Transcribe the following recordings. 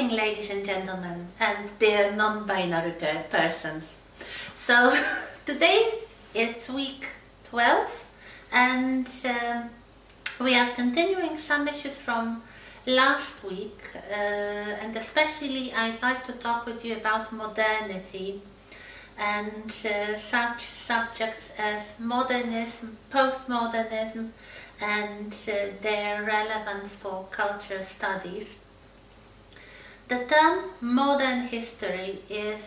morning, ladies and gentlemen, and dear non-binary persons. So today it's week 12, and we are continuing some issues from last week, and especially I'd like to talk with you about modernity and such subjects as modernism, postmodernism, and their relevance for culture studies. The term modern history is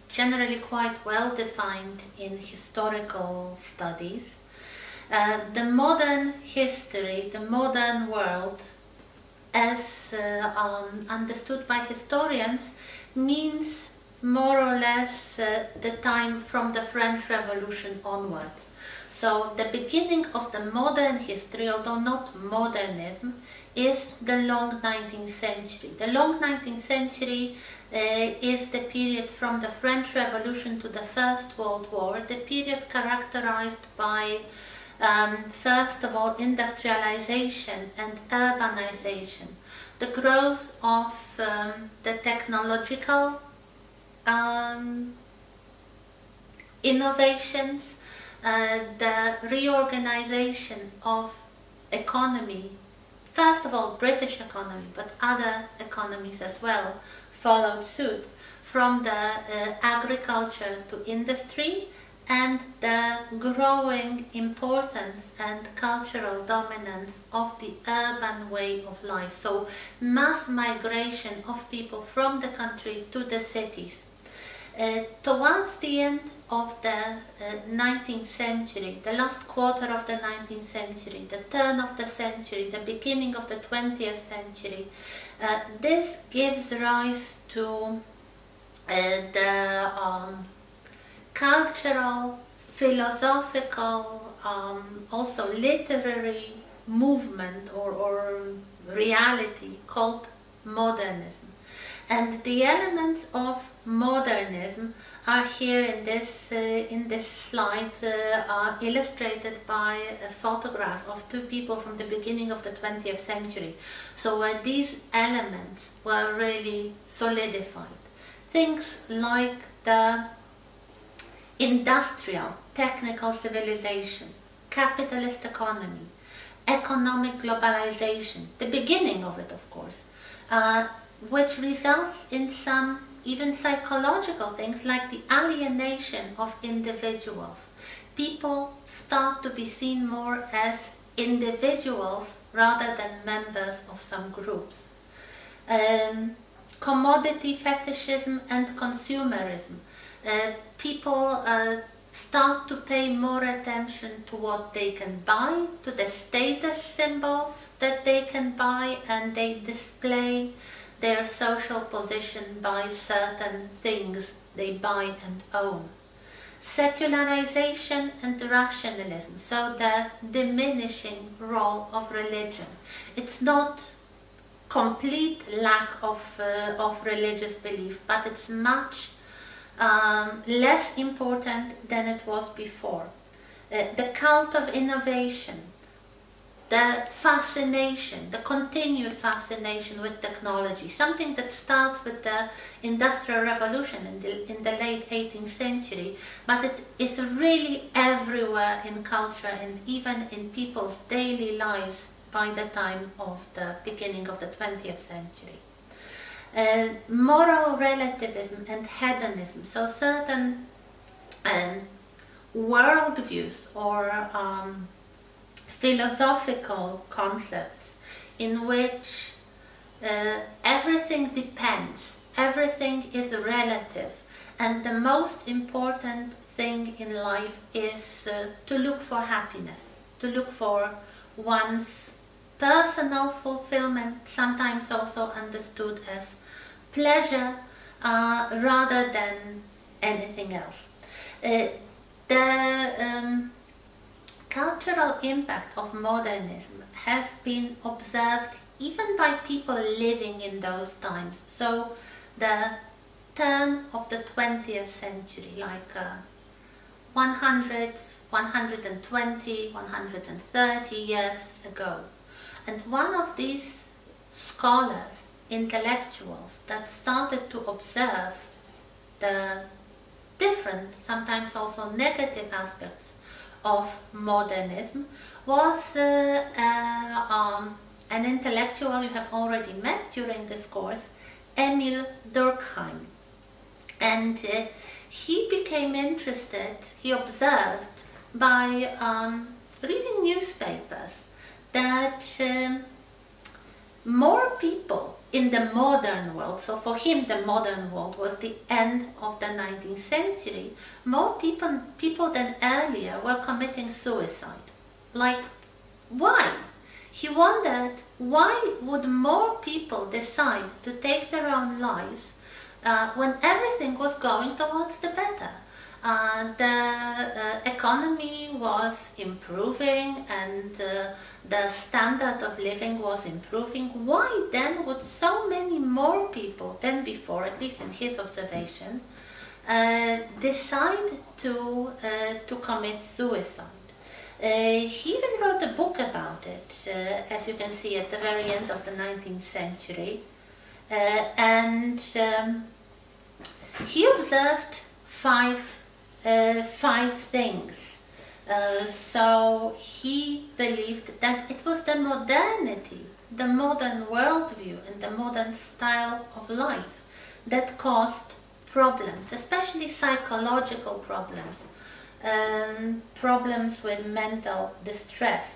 generally quite well defined in historical studies. The modern history, the modern world, as understood by historians, means more or less the time from the French Revolution onwards. So the beginning of the modern history, although not modernism, is the long 19th century. The long 19th century is the period from the French Revolution to the First World War, the period characterized by, first of all, industrialization and urbanization, the growth of the technological innovations, the reorganization of economy. First of all, British economy, but other economies as well followed suit, from the agriculture to industry, and the growing importance and cultural dominance of the urban way of life. So mass migration of people from the country to the cities. Towards the end of the 19th century, the last quarter of the 19th century, the turn of the century, the beginning of the 20th century, this gives rise to the cultural, philosophical, also literary movement or reality called modernism. And the elements of modernism are here in this slide, are illustrated by a photograph of two people from the beginning of the 20th century. So where these elements were really solidified. Things like the industrial, technical civilization, capitalist economy, economic globalization, the beginning of it, of course, which results in some even psychological things like the alienation of individuals. People start to be seen more as individuals rather than members of some groups. Commodity fetishism and consumerism. People start to pay more attention to what they can buy, to the status symbols that they can buy, and they display their social position by certain things they buy and own. Secularization and rationalism, so the diminishing role of religion. It's not complete lack of religious belief, but it's much less important than it was before. The cult of innovation, the fascination, the continued fascination with technology, something that starts with the Industrial Revolution in the late 18th century, but it is really everywhere in culture and even in people's daily lives by the time of the beginning of the 20th century. Moral relativism and hedonism, so certain worldviews or philosophical concepts in which everything depends, everything is relative, and the most important thing in life is to look for happiness, to look for one's personal fulfillment, sometimes also understood as pleasure rather than anything else. The cultural impact of modernism has been observed even by people living in those times. So the turn of the 20th century, like 100, 120, 130 years ago. And one of these scholars intellectuals that started to observe the different, sometimes also negative aspects of modernism was an intellectual you have already met during this course, Emil Durkheim. And he became interested, he observed by reading newspapers that more people in the modern world, so for him the modern world was the end of the 19th century, more people than earlier were committing suicide. Like, why? He wondered, why would more people decide to take their own lives when everything was going towards the better? The economy was improving and the standard of living was improving. Why then would so many more people than before, at least in his observation, decide to commit suicide? He even wrote a book about it, as you can see at the very end of the 19th century. And he observed five things. So he believed that it was the modernity, the modern worldview and the modern style of life that caused problems, especially psychological problems, problems with mental distress.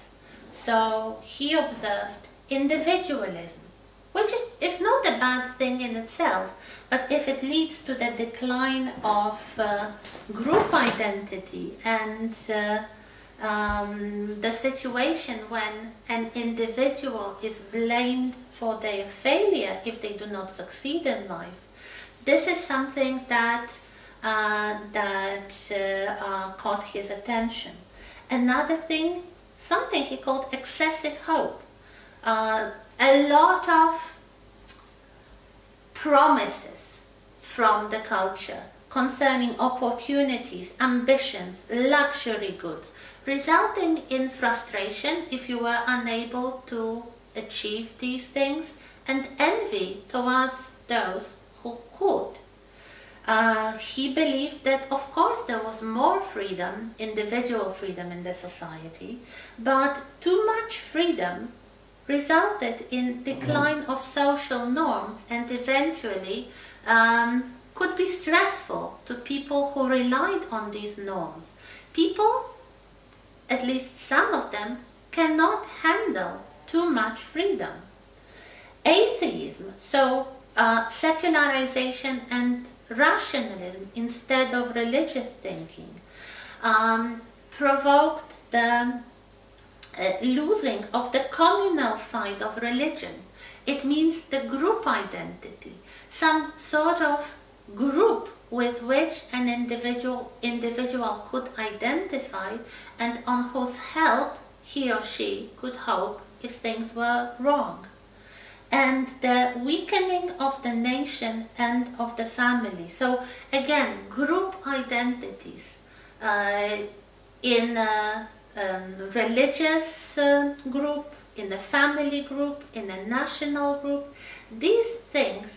So he observed individualism, which is not a bad thing in itself, but if it leads to the decline of group identity and the situation when an individual is blamed for their failure if they do not succeed in life, this is something that caught his attention. Another thing, something he called excessive hope. A lot of promises from the culture concerning opportunities, ambitions, luxury goods, resulting in frustration if you were unable to achieve these things, and envy towards those who could. He believed that, of course, there was more freedom, individual freedom in the society, but too much freedom resulted in decline of social norms and eventually could be stressful to people who relied on these norms. People, at least some of them, cannot handle too much freedom. Atheism, so secularization and rationalism instead of religious thinking, provoked the losing of the communal side of religion. It means the group identity, some sort of group with which an individual could identify and on whose help he or she could hope if things were wrong. And the weakening of the nation and of the family. So again, group identities in a religious group, in a family group, in a national group. These things,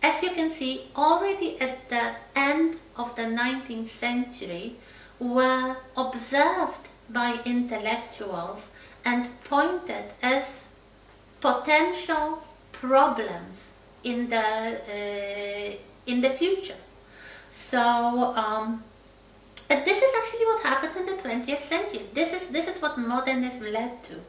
as you can see, already at the end of the 19th century were observed by intellectuals and pointed as potential problems in the future. So this is actually what happened in the 20th century. This is what modernism led to.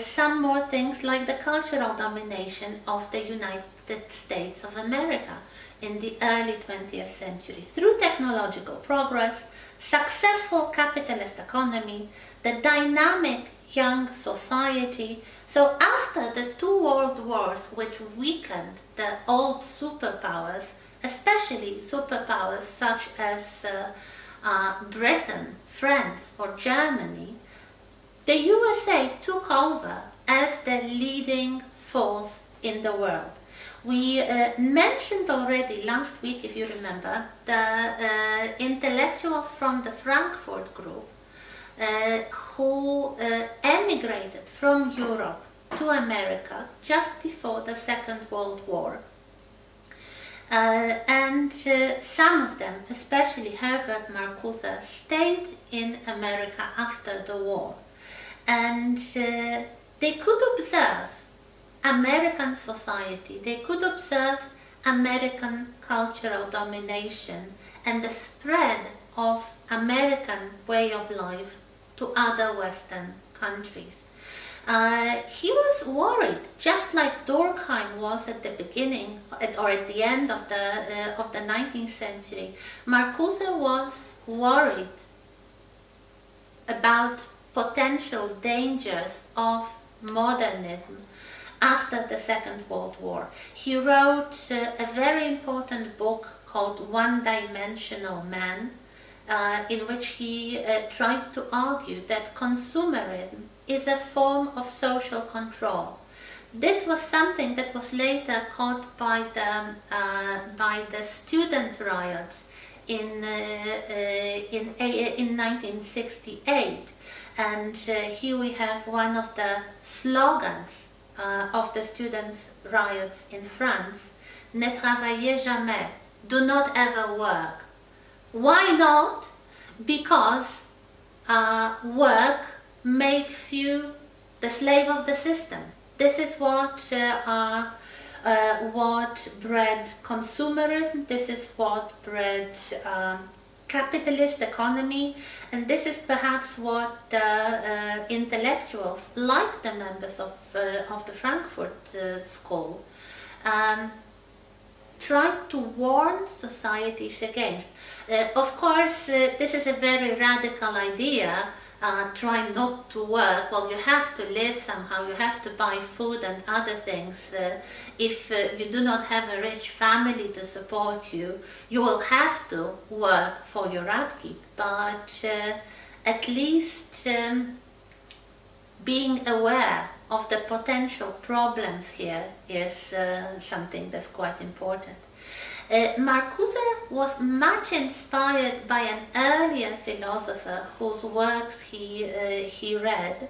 Some more things like the cultural domination of the United States of America in the early 20th century. Through technological progress, successful capitalist economy, the dynamic young society. So after the two world wars, which weakened the old superpowers, especially superpowers such as Britain, France or Germany, the USA took over as the leading force in the world. We mentioned already last week, if you remember, the intellectuals from the Frankfurt Group who emigrated from Europe to America just before the Second World War. Some of them, especially Herbert Marcuse, stayed in America after the war. And they could observe American society, they could observe American cultural domination and the spread of American way of life to other Western countries. He was worried, just like Durkheim was at the beginning or at the end of the 19th century. Marcuse was worried about potential dangers of modernism after the Second World War. He wrote a very important book called One-Dimensional Man, in which he tried to argue that consumerism is a form of social control. This was something that was later caught by the student riots in 1968. And here we have one of the slogans of the students' riots in France: "Ne travaillez jamais," do not ever work. Why not? Because work makes you the slave of the system. This is what bred consumerism, this is what bred capitalist economy, and this is perhaps what the intellectuals, like the members of the Frankfurt School, tried to warn societies against. Of course, this is a very radical idea. Try not to work. Well, you have to live somehow, you have to buy food and other things. If you do not have a rich family to support you, you will have to work for your upkeep. But at least being aware of the potential problems here is something that's quite important. Marcuse was much inspired by an earlier philosopher whose works he read,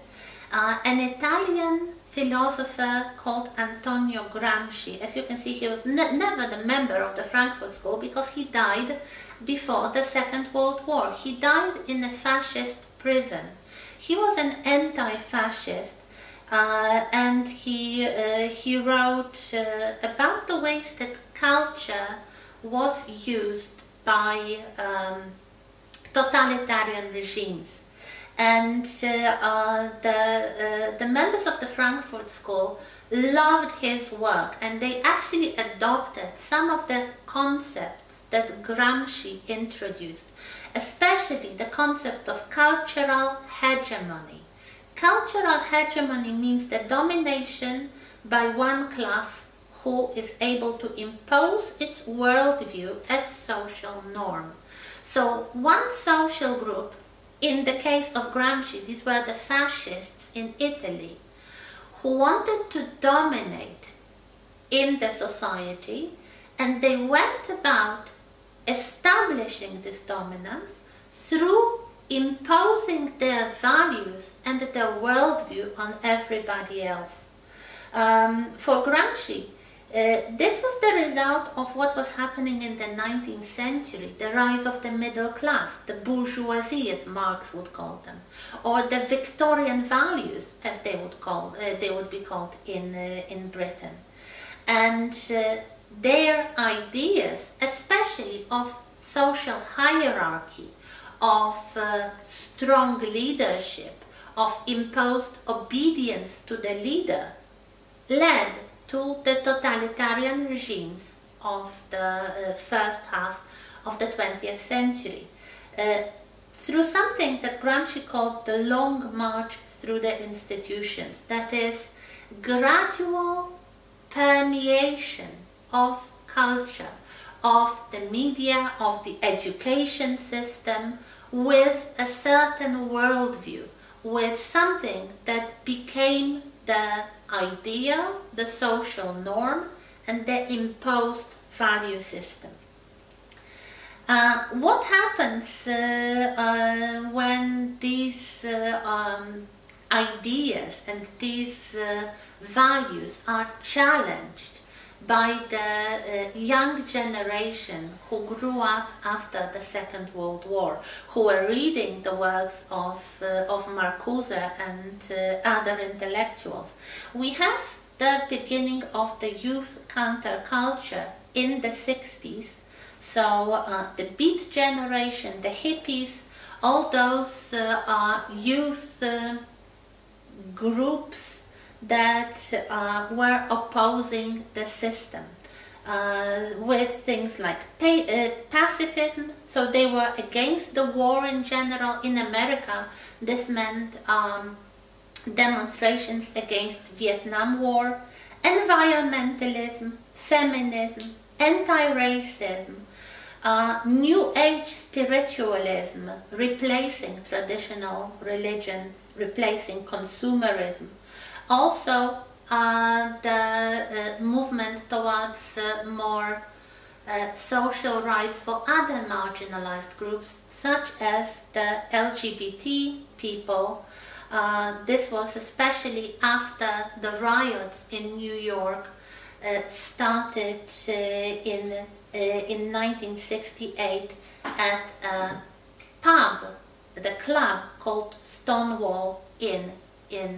an Italian philosopher called Antonio Gramsci. As you can see, he was never the member of the Frankfurt School because he died before the Second World War. He died in a fascist prison. He was an anti-fascist, and he wrote about the ways that culture was used by totalitarian regimes. And the members of the Frankfurt School loved his work, and they actually adopted some of the concepts that Gramsci introduced, especially the concept of cultural hegemony. Cultural hegemony means the domination by one class who is able to impose its worldview as social norm. So one social group, in the case of Gramsci, these were the fascists in Italy, who wanted to dominate in the society, and they went about establishing this dominance through imposing their values and their worldview on everybody else. For Gramsci, this was the result of what was happening in the 19th century, the rise of the middle class, the bourgeoisie as Marx would call them, or the Victorian values as they would be called in Britain. And their ideas, especially of social hierarchy, of strong leadership, of imposed obedience to the leader, led to the totalitarian regimes of the first half of the 20th century, through something that Gramsci called the long march through the institutions, that is, gradual permeation of culture, of the media, of the education system, with a certain worldview, with something that became the ideal, the social norm, and the imposed value system. What happens when these ideas and these values are challenged by the young generation who grew up after the Second World War, who were reading the works of Marcuse and other intellectuals. We have the beginning of the youth counterculture in the 60s. So the Beat generation, the hippies, all those youth groups that were opposing the system with things like pacifism. So they were against the war in general. In America, this meant demonstrations against Vietnam War, environmentalism, feminism, anti-racism, New Age spiritualism, replacing traditional religion, replacing consumerism. Also, the movement towards more social rights for other marginalized groups, such as the LGBT people. This was especially after the riots in New York started in 1968 at a pub, the club called Stonewall Inn in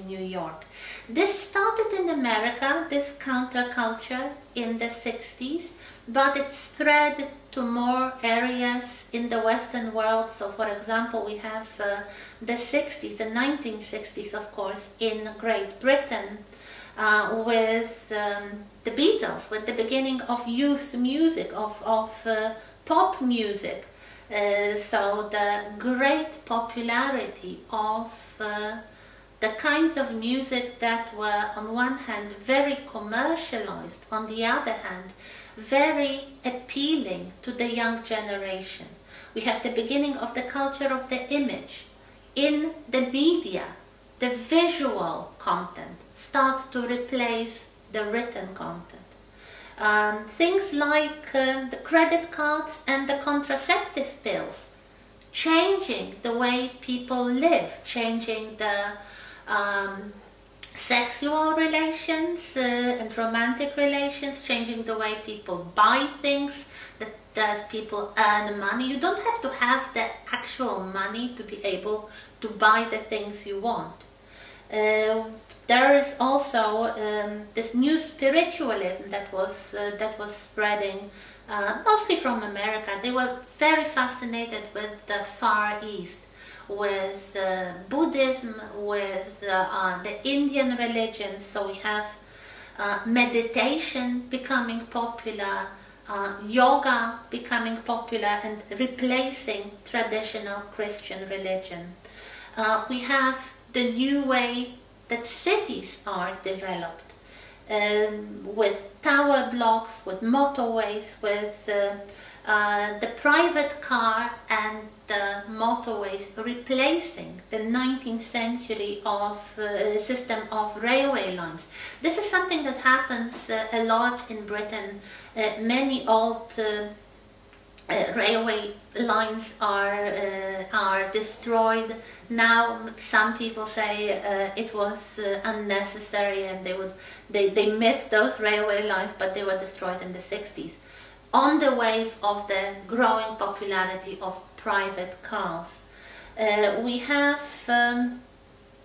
New York. This started in America, this counterculture, in the 60s, but it spread to more areas in the Western world. So, for example, we have the 60s, the 1960s, of course, in Great Britain, with the Beatles, with the beginning of youth music, of pop music. So the great popularity of the kinds of music that were on one hand very commercialized, on the other hand very appealing to the young generation. We have the beginning of the culture of the image. In the media, the visual content starts to replace the written content. Things like the credit cards and the contraceptive pills, changing the way people live, changing the sexual relations and romantic relations, changing the way people buy things, that people earn money. You don't have to have the actual money to be able to buy the things you want. There is also this new spiritualism that was spreading, mostly from America. They were very fascinated with the Far East, with Buddhism, with the Indian religions. So we have meditation becoming popular, yoga becoming popular and replacing traditional Christian religion. We have the new way that cities are developed, with tower blocks, with motorways, with the private car and the motorways replacing the 19th century system of railway lines. This is something that happens a lot in Britain. Many old railway lines are destroyed. Now some people say it was unnecessary, and they missed those railway lines, but they were destroyed in the 60s on the wave of the growing popularity of private cars. We have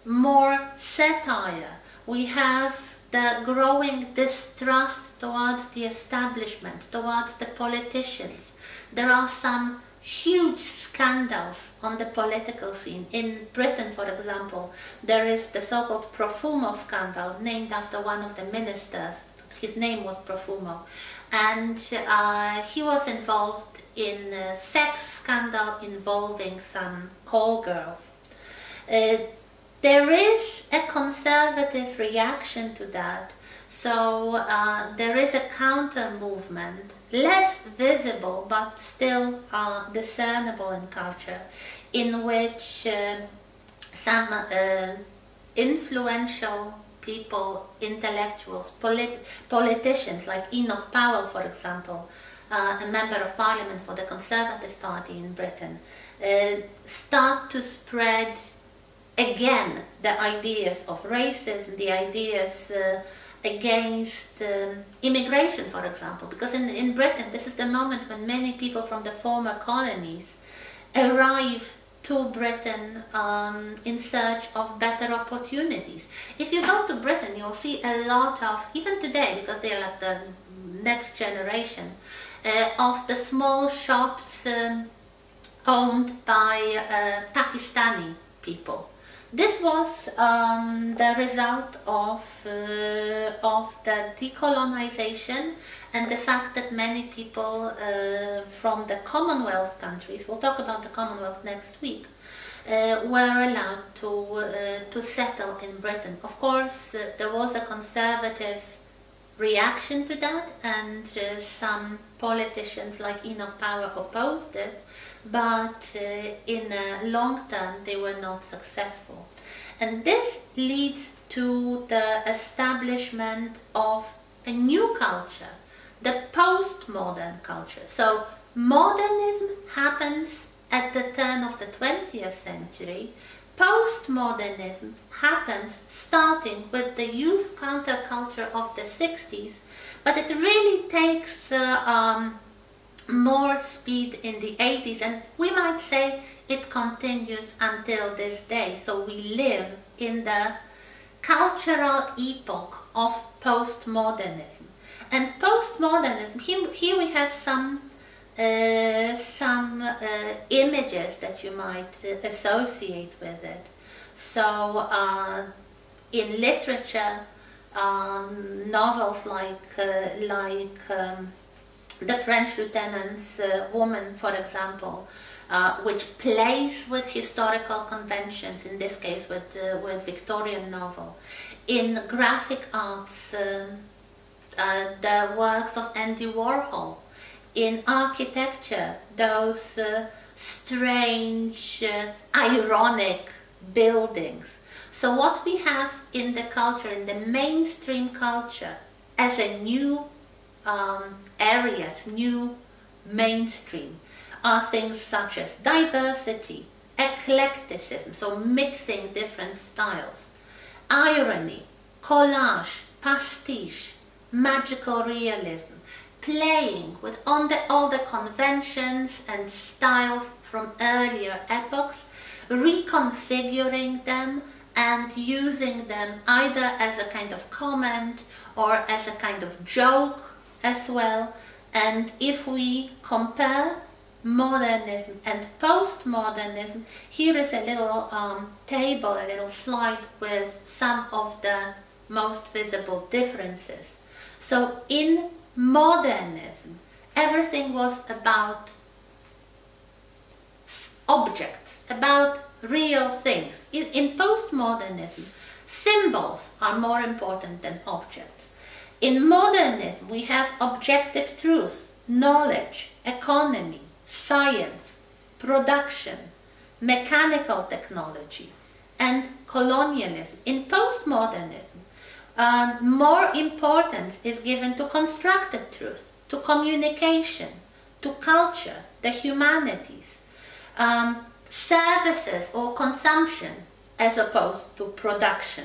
more satire. We have the growing distrust towards the establishment, towards the politicians. There are some huge scandals on the political scene. In Britain, for example, there is the so-called Profumo scandal, named after one of the ministers. His name was Profumo. And he was involved in a sex scandal involving some call girls. There is a conservative reaction to that. So there is a counter movement, less visible but still discernible in culture, in which some influential people, intellectuals, politicians like Enoch Powell, for example, a member of parliament for the Conservative Party in Britain, start to spread again the ideas of racism, the ideas against immigration, for example, because in Britain this is the moment when many people from the former colonies arrive to Britain in search of better opportunities. If you go to Britain, you'll see a lot of, even today, because they're like the next generation, of the small shops owned by Pakistani people. This was the result of the decolonization and the fact that many people from the Commonwealth countries, we'll talk about the Commonwealth next week, were allowed to settle in Britain. Of course, there was a conservative reaction to that, and some politicians like Enoch Power opposed it, but in a long term they were not successful. And this leads to the establishment of a new culture, the postmodern culture. So modernism happens at the turn of the 20th century. Postmodernism happens starting with the youth counterculture of the 60s, but it really takes more speed in the 80s, and we might say it continues until this day. So we live in the cultural epoch of postmodernism. And postmodernism, here we have some images that you might associate with it. So in literature, novels like The French Lieutenant's Woman, for example, which plays with historical conventions, in this case with Victorian novel. In graphic arts, the works of Andy Warhol. In architecture, those strange, ironic buildings. So what we have in the culture, in the mainstream culture, as a new areas, new mainstream, are things such as diversity, eclecticism, so mixing different styles, irony, collage, pastiche, magical realism, playing with all the conventions and styles from earlier epochs, reconfiguring them and using them either as a kind of comment or as a kind of joke as well. And if we compare modernism and postmodernism, here is a little table, a little slide with some of the most visible differences. So in modernism, everything was about objects, about real things. In postmodernism, symbols are more important than objects. In modernism, we have objective truth, knowledge, economy, science, production, mechanical technology, and colonialism. In postmodernism, more importance is given to constructed truth, to communication, to culture, the humanities, services or consumption as opposed to production,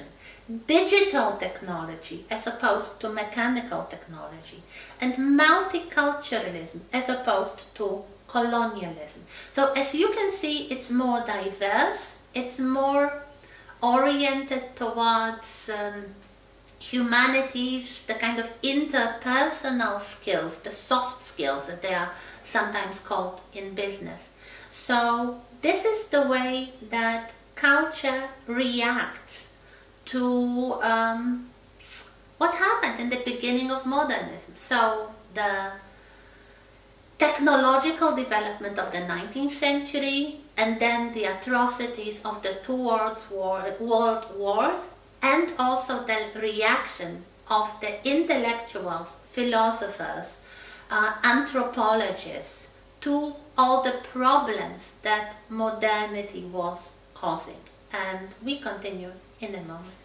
digital technology as opposed to mechanical technology, and multiculturalism as opposed to colonialism. So as you can see, it's more diverse, it's more oriented towards humanities, the kind of interpersonal skills, the soft skills that they are sometimes called in business. So this is the way that culture reacts to what happened in the beginning of modernism. So the technological development of the 19th century, and then the atrocities of the two world wars, and also the reaction of the intellectuals, philosophers, anthropologists to all the problems that modernity was causing. And we continue in a moment.